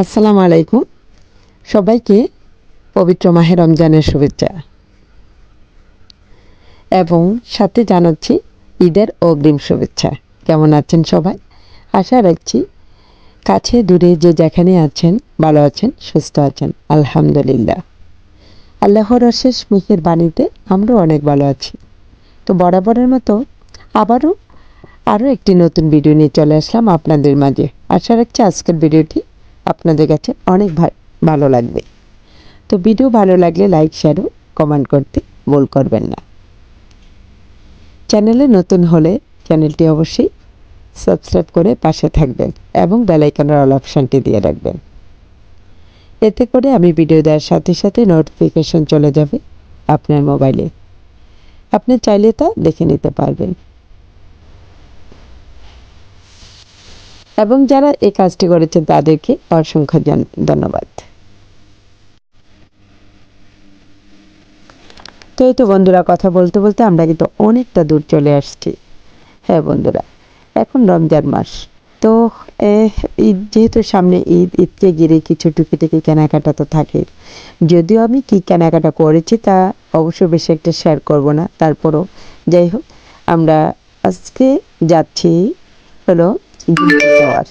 আসসালামু আলাইকুম। সবাইকে পবিত্র মাহে রমজানের শুভেচ্ছা এবং সাথে জানাচ্ছি ঈদের অগ্রিম শুভেচ্ছা। কেমন আছেন সবাই? আশা রাখছি কাছে দূরে যে যেখানে আছেন ভালো আছেন, সুস্থ আছেন। আলহামদুলিল্লাহ। আল্লাহর অশেষ মেহের বাণীতে আমরাও অনেক ভালো আছি। তো বরাবরের মতো আরও একটি নতুন ভিডিও নিয়ে চলে আসলাম আপনাদের মাঝে। আশা রাখছি আজকের ভিডিওটি আপনাদের কাছে অনেক ভালো লাগবে। তো ভিডিও ভালো লাগলে লাইক শেয়ার ও কমেন্ট করতে ভুল করবেন না। চ্যানেলে নতুন হলে চ্যানেলটি অবশ্যই সাবস্ক্রাইব করে পাশে থাকবেন এবং বেল আইকনের অল অপশনটি দিয়ে রাখবেন। এতে করে আমি ভিডিও দেওয়ার সাথে সাথে নোটিফিকেশন চলে যাবে আপনার মোবাইলে। আপনি চাইলে তা দেখে নিতে পারবেন। এবং যারা এই কাজটি করেছেন তাদেরকে অসংখ্য ধন্যবাদ। তো এই তো বন্ধুরা, কথা বলতে বলতে আমরা কিন্তু অনেকটা দূর চলে আসছি। হ্যাঁ বন্ধুরা, এখন রমজান মাস। তো ঈদ যেহেতু সামনে, ঈদকে ঘিরে কিছু টুকিটাকি কেনাকাটা তো থাকে। যদিও আমি কি কেনাকাটা করেছি তা অবশ্য বেশি একটা শেয়ার করব না, তারপরও যাই হোক, আমরা আজকে যাচ্ছি হলো গুমতি টাওয়ার।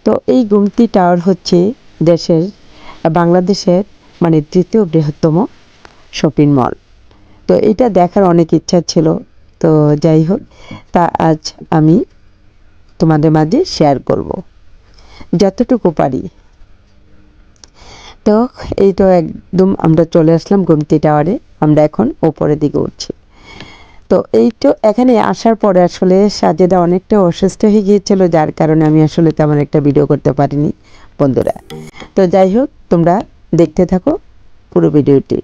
তো এই গুমতি টাওয়ার হচ্ছে বাংলাদেশের মানে তৃতীয় বৃহত্তম শপিং মল। তো এটা দেখার অনেক ইচ্ছা ছিল। তো যাই হোক, তা আজ আমি তোমাদের মাঝে শেয়ার করব যতটুকু পারি। তো এই তো একদম আমরা চলে আসলাম গুমতি টাওয়ারে। আমরা এখন ওপরের দিকে উঠছি। তো এই তো এখানে আসার পরে আসলে সাজেদা অনেকটা অসুস্থ হয়ে গিয়েছিল, যার কারণে আমি আসলে তেমন একটা ভিডিও করতে পারিনি বন্ধুরা। তো যাই হোক, তোমরা দেখতে থাকো পুরো ভিডিওটি।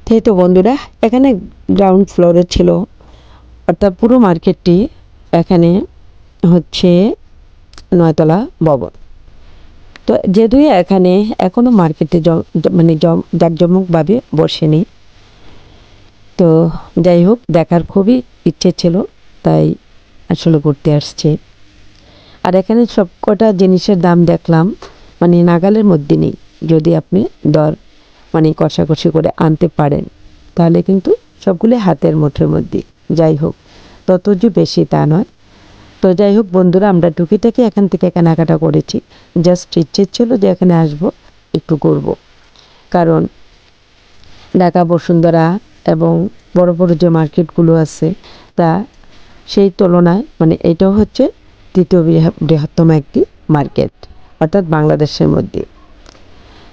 তাই তো বন্ধুরা, এখানে গ্রাউন্ড ফ্লোরে ছিল, অর্থাৎ পুরো মার্কেটটি এখানে হচ্ছে 9তলা ভবন। তো যেহেতু এখানে এখনও মার্কেটে মানে জাঁকজমকভাবে বসেনি, তো যাই হোক দেখার খুবই ইচ্ছে ছিল, তাই আসলে ঘুরতে আসছে। আর এখানে সব কটা জিনিসের দাম দেখলাম মানে নাগালের মধ্যে নেই। যদি আপনি দর মানে কষাকষি করে আনতে পারেন তাহলে কিন্তু সবগুলো হাতের মুঠোর মধ্যে। যাই হোক, তত যে বেশি তা নয়। তো যাই হোক বন্ধুরা, আমরা টুকিটাকি এখান থেকে কেনাকাটা করেছি। জাস্ট ইচ্ছে ছিল যে এখানে আসবো, একটু ঘুরবো, কারণ ঢাকা বসুন্ধরা এবং বড় বড় যে মার্কেটগুলো আছে তা সেই তুলনায় মানে এটাও হচ্ছে তৃতীয় বৃহত্তম একটি মার্কেট, অর্থাৎ বাংলাদেশের মধ্যে।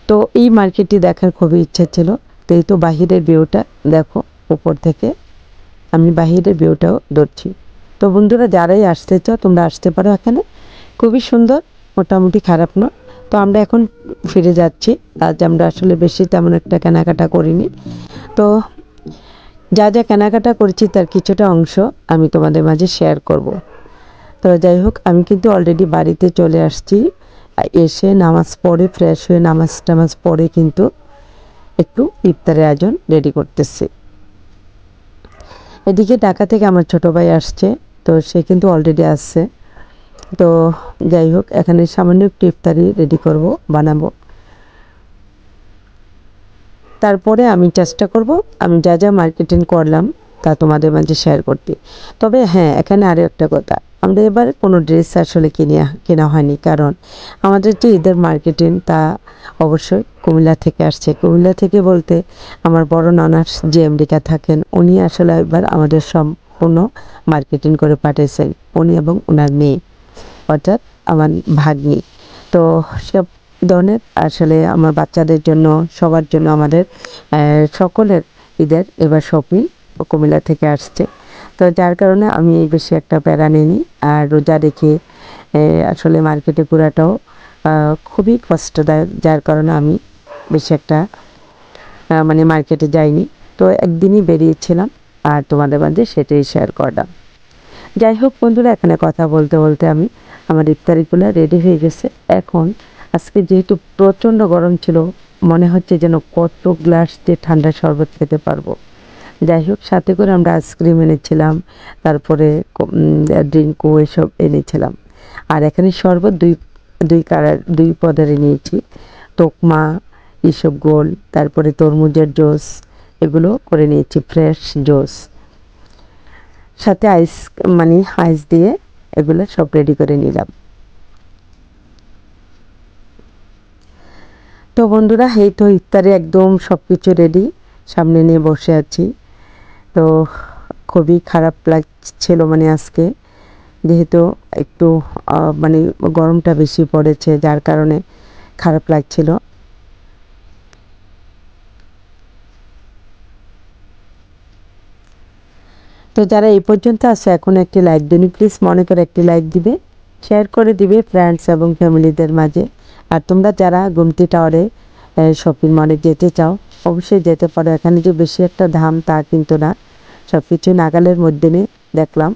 তো এই মার্কেটটি দেখার খুবই ইচ্ছা ছিল। তো এই তো বাহিরের ভিউটা দেখো, উপর থেকে আমি বাহিরের ভিউটাও ধরছি। তো বন্ধুরা, যারাই আসতে চাও তোমরা আসতে পারো, এখানে খুবই সুন্দর, মোটামুটি খারাপ নয়। তো আমরা এখন ফিরে যাচ্ছি। আজ আমরা আসলে বেশি তেমন একটা কেনাকাটা করিনি। তো যা যা কেনাকাটা করেছি তার কিছুটা অংশ আমি তোমাদের মাঝে শেয়ার করব। তো যাই হোক, আমি কিন্তু অলরেডি বাড়িতে চলে আসছি। এসে নামাজ পড়ে ফ্রেশ হয়ে নামাজ পড়ে কিন্তু একটু ইফতারের আয়োজন রেডি করতেছি। এদিকে ঢাকা থেকে আমার ছোট ভাই আসছে, তো সে কিন্তু অলরেডি আসছে। তো যাই হোক, এখানে সামান্য একটু ইফতারি রেডি করব, বানাবো। তারপরে আমি চেষ্টা করব আমি যা যা মার্কেটিং করলাম তা তোমাদের মাঝে শেয়ার করতে। তবে হ্যাঁ, এখানে আরও একটা কথা, আমরা এবার কোনো ড্রেস আসলে কেনা হয়নি, কারণ আমাদের যে ঈদের মার্কেটিং তা অবশ্যই কুমিল্লা থেকে আসছে। কুমিল্লা থেকে বলতে আমার বড় ননার যে আমেরিকা থাকেন, উনি আসলে এবার আমাদের সম্পূর্ণ মার্কেটিং করে পাঠিয়েছেন, উনি এবং ওনার মেয়ে, অর্থাৎ আমার ভাগ্নি। তো সব ধরনের আসলে আমার বাচ্চাদের জন্য, সবার জন্য, আমাদের সকলের ঈদের এবার শপিং কুমিল্লা থেকে আসছে। তো যার কারণে আমি বেশি একটা প্যারা নিইনি। আর রোজা রেখে আসলে মার্কেটে ঘোরাটাও খুবই কষ্টদায়ক, যার কারণে আমি বেশি একটা মানে মার্কেটে যাইনি। তো একদিনই বেরিয়েছিলাম আর তোমাদের মাঝে সেটাই শেয়ার করলাম। যাই হোক বন্ধুরা, এখানে কথা বলতে বলতে আমার ইফতারিগুলো রেডি হয়ে গেছে। এখন আজকে যেহেতু প্রচণ্ড গরম ছিল, মনে হচ্ছে যেন কত গ্লাস দিয়ে ঠান্ডা শরবত খেতে পারবো। যাই হোক, সাথে করে আমরা আইসক্রিম এনেছিলাম, তারপরে ড্রিঙ্কও এসব এনেছিলাম। আর এখানে শরবত দুই পদের নিয়েছি, তোকমা, ইসব গোল, তারপরে তরমুজের জুস, এগুলো করে নিয়েছি, ফ্রেশ জুস, সাথে আইস দিয়ে এগুলো সব রেডি করে নিলাম। তো বন্ধুরা, এই তো ইফতারে একদম সব কিছু রেডি, সামনে নিয়ে বসে আছি। তো খুবই খারাপ লাগছিল মানে আজকে, যেহেতু একটু মানে গরমটা বেশি পড়েছে, যার কারণে খারাপ লাগছিল। তো যারা এই পর্যন্ত আছে, এখন একটি লাইক দিন প্লিজ, মনে করে একটি লাইক দিবে, শেয়ার করে দিবে ফ্রেন্ডস এবং ফ্যামিলিদের মাঝে। আর তোমরা যারা গুমতি টাওয়ারে শপিং মলে যেতে চাও অবশ্যই যেতে পারো। এখানে যে বেশি একটা দাম তা কিন্তু না, সব কিছু নাগালের মধ্যে নিয়ে দেখলাম,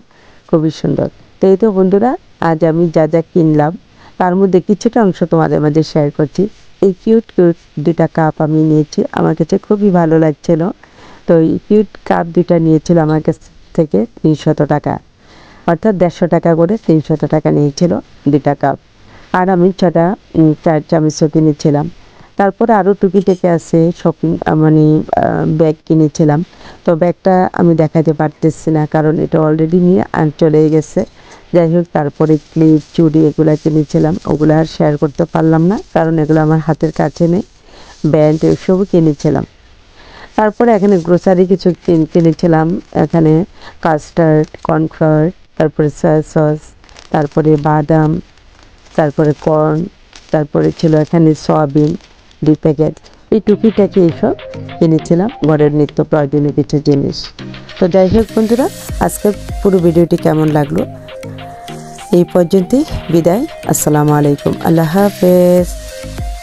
খুবই সুন্দর। তো এই তো বন্ধুরা, আজ আমি যা যা কিনলাম তার মধ্যে কিছুটা অংশ তোমাদের মাঝে শেয়ার করছি। এই কিউট দুটা কাপ আমি নিয়েছি, আমার কাছে খুবই ভালো লাগছিল। তো এই কিউট কাপ দুটা নিয়েছিল আমার কাছ থেকে 300 টাকা, অর্থাৎ 150 টাকা করে 300 টাকা নিয়েছিল দুটা কাপ। আর আমি 6টা চার চামচও কিনেছিলাম। তারপরে আরও টুকিটাকি আছে শপিং, মানে ব্যাগ কিনেছিলাম। তো ব্যাগটা আমি দেখাতে পারতেছি না, কারণ এটা অলরেডি নিয়ে চলে গেছে। যাই হোক, তারপরে ক্লিপ, চুড়ি এগুলো কিনেছিলাম, ওগুলো আর শেয়ার করতে পারলাম না, কারণ এগুলো আমার হাতের কাছে নেই। ব্যান্ড এসবও কিনেছিলাম। তারপরে এখানে গ্রোসারি কিছু কিনেছিলাম, এখানে কাস্টার্ড, কর্নফ্লাওয়ার, তারপরে সয়া সস, তারপরে বাদাম, তারপরে কর্ন, তারপরে ছিল এখানে সয়াবিন 2 প্যাকেট। এই টুকিটাকি এইসব কিনেছিলাম, ঘরের নিত্য প্রয়োজনীয় কিছু জিনিস। তো যাই হোক বন্ধুরা, আজকের পুরো ভিডিওটি কেমন লাগলো এই পর্যন্তই, বিদায়, আসসালামু আলাইকুম, আল্লাহ হাফেজ।